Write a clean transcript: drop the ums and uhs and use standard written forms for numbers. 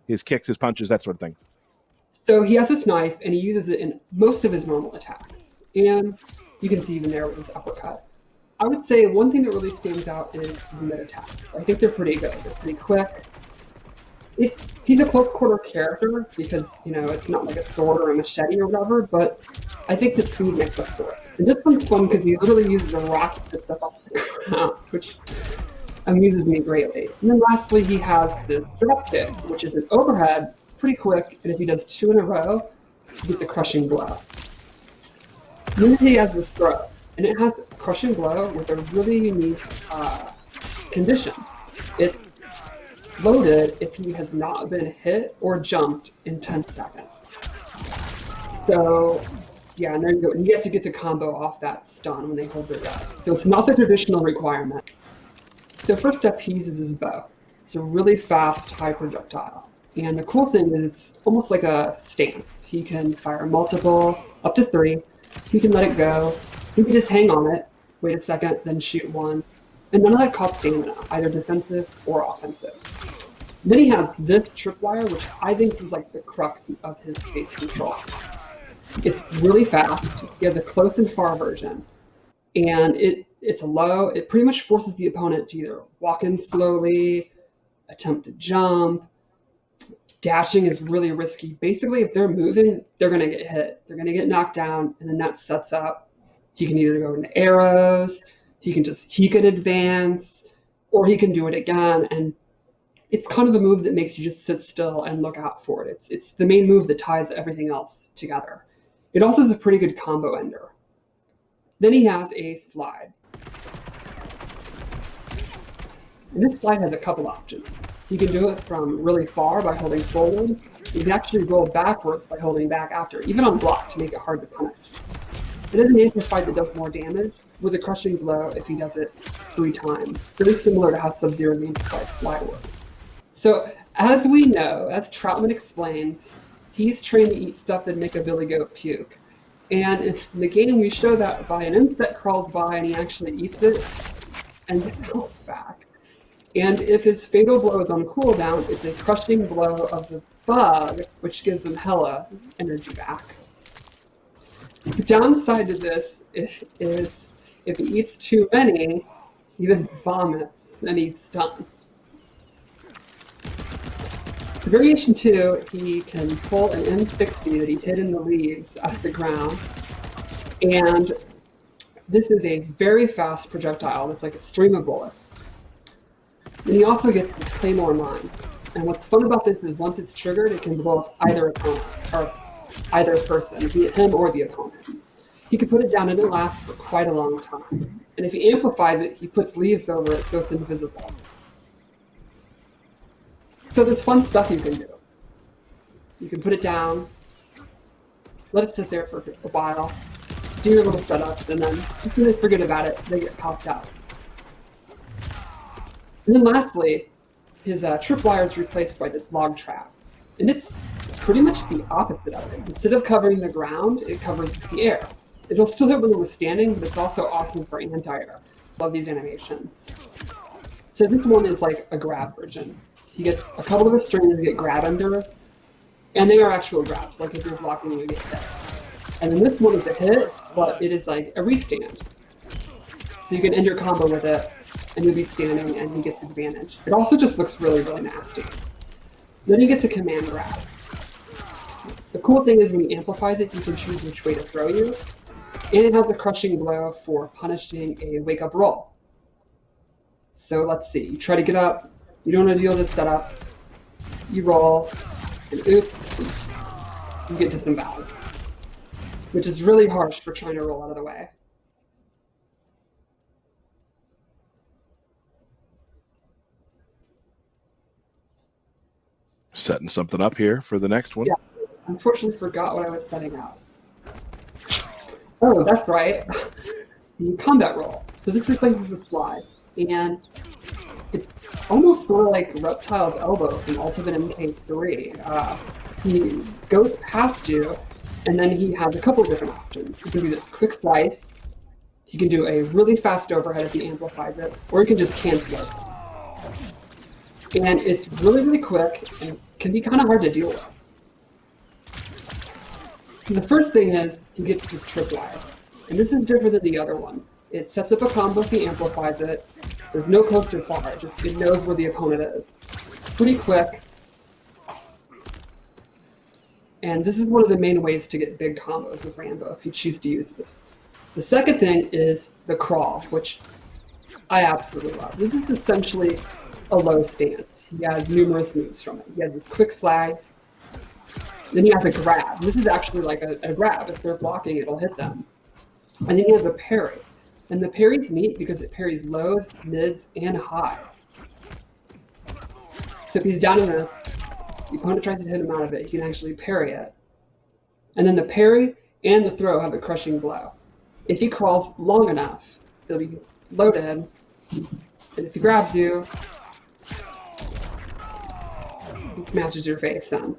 his kicks, his punches, that sort of thing? So he has this knife, and he uses it in most of his normal attacks. And you can see even there with his uppercut. I would say one thing that really stands out is his mid attacks. I think they're pretty good. They're pretty quick. He's a close quarter character because, you know, it's not like a sword or a machete or whatever, but I think the speed makes up for it. And this one's fun because he literally uses a rock to get stuff off the ground, which amuses me greatly. And then lastly, he has this drop kick, which is an overhead. It's pretty quick, and if he does 2 in a row, he gets a crushing blow. Then he has this throw, and it has a crushing blow with a really unique condition. It's loaded if he has not been hit or jumped in 10 seconds. So, yeah, and there you go. And yes, you get to combo off that stun when they hold their breath. So it's not the traditional requirement. So first up, he uses his bow. It's a really fast, high projectile. And the cool thing is it's almost like a stance. He can fire multiple, up to 3. He can let it go. He can just hang on it, wait a second, then shoot 1. And none of that costs stamina, either defensive or offensive. Then he has this tripwire, which I think is like the crux of his space control. It's really fast. He has a close and far version. And it's a low. It pretty much forces the opponent to either walk in slowly, attempt to jump. Dashing is really risky. Basically, if they're moving, they're going to get hit. They're going to get knocked down, and then that sets up. He can either go into arrows, he could advance, or he can do it again. And it's kind of the move that makes you just sit still and look out for it. It's the main move that ties everything else together. It also is a pretty good combo ender. Then he has a slide. And this slide has a couple options. You can do it from really far by holding forward. You can actually roll backwards by holding back after, even on block, to make it hard to punish. It is an amplified that does more damage, with a crushing blow if he does it 3 times. Very similar to how Sub-Zero's amplified slide works. So, as we know, as Troutman explains, he's trained to eat stuff that'd make a billy goat puke. And in the game, we show that by an insect crawls by and he actually eats it and gets health back. And if his fatal blow is on cooldown, it's a crushing blow of the bug, which gives him hella energy back. The downside to this is if he eats too many, he then vomits and he's stunned. So variation 2, he can pull an M60 that he hid in the leaves out of the ground. And this is a very fast projectile that's like a stream of bullets. And he also gets the Claymore Mine. And what's fun about this is once it's triggered, it can blow up either opponent, or either person, be it him or the opponent. He can put it down and it lasts for quite a long time. And if he amplifies it, he puts leaves over it so it's invisible. So there's fun stuff you can do. You can put it down, let it sit there for a while, do your little setups, and then as soon as you forget about it, they get popped out. And then lastly, his tripwire is replaced by this log trap. And it's pretty much the opposite of it. Instead of covering the ground, it covers the air. It'll still hit when it was standing, but it's also awesome for anti-air. Love these animations. So this one is like a grab version. He gets a couple of the strings get grab enders, and they are actual grabs, like if you're blocking you get hit. And then this one is a hit, but it is like a restand. So you can end your combo with it, and you'll be standing, and he gets advantage. It also just looks really, really nasty. Then he gets a command grab. The cool thing is when he amplifies it, you can choose which way to throw you, and it has a crushing blow for punishing a wake-up roll. So let's see, you try to get up, you don't want to deal with setups, you roll, and oops, you get disemboweled, which is really harsh for trying to roll out of the way. Setting something up here for the next one. Yeah, unfortunately forgot what I was setting up. Oh, that's right, the combat roll. So this replaces the slide, and it's almost sort of like Reptile's elbow from Ultimate MK3. He goes past you, and then he has a couple of different options. He can do this quick slice, he can do a really fast overhead if he amplifies it, or he can just cancel it. And it's really, really quick and can be kind of hard to deal with. So the first thing is he gets this tripwire. And this is different than the other one. It sets up a combo if he amplifies it. There's no close or far, it knows where the opponent is. Pretty quick. And this is one of the main ways to get big combos with Rambo if you choose to use this. The second thing is the crawl, which I absolutely love. This is essentially a low stance. He has numerous moves from it. He has this quick slag. Then he has a grab. This is actually like a grab. If they're blocking, it'll hit them. And then he has a parry. And the parry's neat because it parries lows, mids, and highs. So if he's down in this, the opponent tries to hit him out of it, he can actually parry it. And then the parry and the throw have a crushing blow. If he crawls long enough, it'll be loaded. And if he grabs you, he smashes your face in.